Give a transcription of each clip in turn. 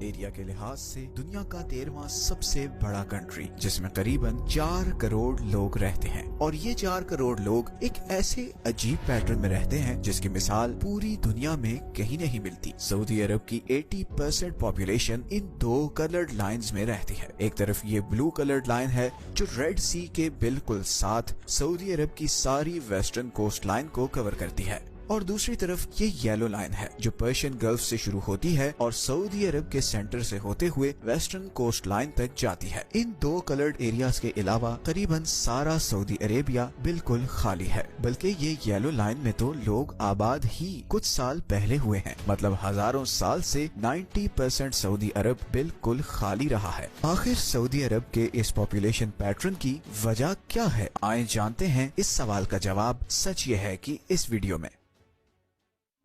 Area کے لحاظ سے دنیا کا 13واں سب سے بڑا کنٹری، جس میں قریباً 4 کروڑ لوگ رہتے ہیں، اور یہ 4 کروڑ لوگ ایک ایسے عجیب پیٹرن میں رہتے ہیں جس کی مثال پوری دنیا میں کہیں نہیں ملتی۔ سعودی عرب کی 80% پاپولیشن ان 2 کلرڈ لائنز میں رہتی ہے۔ ایک طرف یہ بلو کلرڈ لائن ہے جو ریڈ سی کے بالکل ساتھ سعودی عرب کی ساری ویسٹرن کوسٹ لائن کو کور کرتی ہے، اور دوسری طرف یہ یلو لائن ہے جو پرشین گلف سے شروع ہوتی ہے اور سعودی عرب کے سینٹر سے ہوتے ہوئے ویسٹرن کوسٹ لائن تک جاتی ہے۔ ان 2 کلرڈ ایریاز کے علاوہ قریباً سارا سعودی عربیہ بالکل خالی ہے، بلکہ یہ یلو لائن میں تو لوگ آباد ہی کچھ سال پہلے ہوئے ہیں، مطلب ہزاروں سال سے 90% سعودی عرب بالکل خالی رہا ہے۔ آخر سعودی عرب کے اس پاپولیشن پیٹرن کی وجہ کیا ہے؟ آئیں جانتے ہیں اس سوال کا جواب۔ سچ یہ ہے کہ اس ویڈیو میں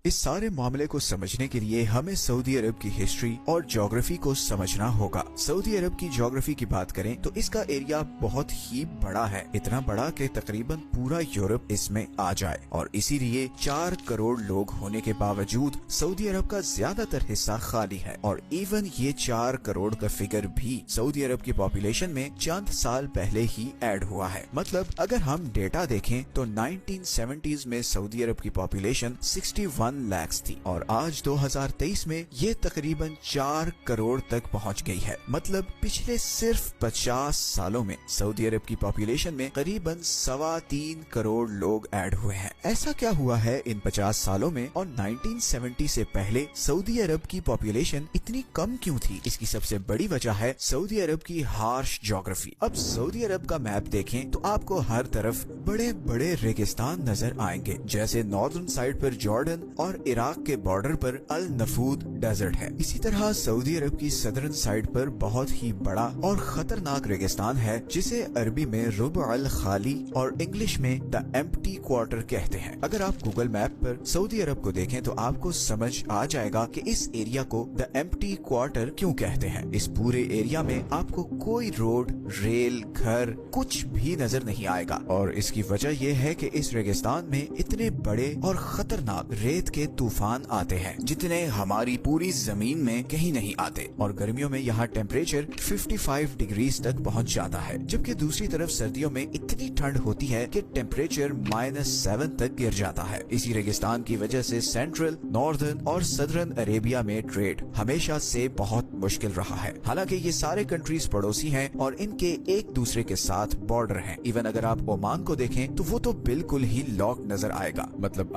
اس سارے معاملے کو سمجھنے کے لیے ہمیں سعودی عرب کی ہسٹری اور جغرافی کو سمجھنا ہوگا۔ سعودی عرب کی جغرافی کی بات کریں تو اس کا ایریا بہت ہی بڑا ہے، اتنا بڑا کہ تقریباً پورا یورپ اس میں آ جائے، اور اسی لیے 4 کروڑ لوگ ہونے کے باوجود سعودی عرب کا زیادہ تر حصہ خالی ہے، اور ایون یہ 4 کروڑ کا فگر بھی سعودی عرب کی پاپولیشن میں چند سال پہلے ہی ایڈ ہوا ہے۔ مطلب اگر ہم ڈیٹا دیکھیں تو 1970s میں سعودی عرب کی پاپولیشن 61 لاکھ تھی، اور آج 2023 میں یہ تقریباً 4 کروڑ تک پہنچ گئی ہے۔ مطلب پچھلے صرف 50 سالوں میں سعودی عرب کی پاپولیشن میں قریباً 3.25 کروڑ لوگ ایڈ ہوئے ہیں۔ ایسا کیا ہوا ہے ان 50 سالوں میں، اور 1970 سے پہلے سعودی عرب کی پاپولیشن اتنی کم کیوں تھی؟ اس کی سب سے بڑی وجہ ہے سعودی عرب کی ہارش جغرافی۔ اب سعودی عرب کا میپ دیکھیں تو آپ کو ہر طرف بڑے بڑے ریگستان نظر آئیں گے، جیسے ناردرن سائڈ پر جارڈن اور عراق کے بارڈر پر النفود ڈیزرٹ ہے۔ اسی طرح سعودی عرب کی صدرن سائڈ پر بہت ہی بڑا اور خطرناک ریگستان ہے جسے عربی میں ربع الخالی اور انگلش میں دا ایمپٹی کوارٹر کہتے ہیں۔ اگر آپ گوگل میپ پر سعودی عرب کو دیکھیں تو آپ کو سمجھ آ جائے گا کہ اس ایریا کو دا ایمپٹی کوارٹر کیوں کہتے ہیں۔ اس پورے ایریا میں آپ کو کوئی روڈ، ریل، گھر کچھ بھی نظر نہیں آئے گا، اور اس کی وجہ یہ ہے کہ اس ریگستان میں اتنے بڑے اور خطرناک ریت کے طوفان آتے ہیں جتنے ہماری پوری زمین میں کہیں نہیں آتے، اور گرمیوں میں یہاں ٹیمپریچر 55 ڈگریز تک پہنچ جاتا ہے، جبکہ دوسری طرف سردیوں میں اتنی ٹھنڈ ہوتی ہے کہ ٹیمپریچر -7 تک گر جاتا ہے۔ اسی ریگستان کی وجہ سے سینٹرل، ناردرن اور صدرن عربیہ میں ٹریڈ ہمیشہ سے بہت مشکل رہا ہے۔ حالانکہ یہ سارے کنٹریز پڑوسی ہیں اور ان کے ایک دوسرے کے ساتھ بارڈر ہیں۔ ایون اگر آپ عمان کو دیکھیں تو وہ تو بالکل ہی لاک نظر آئے گا، مطلب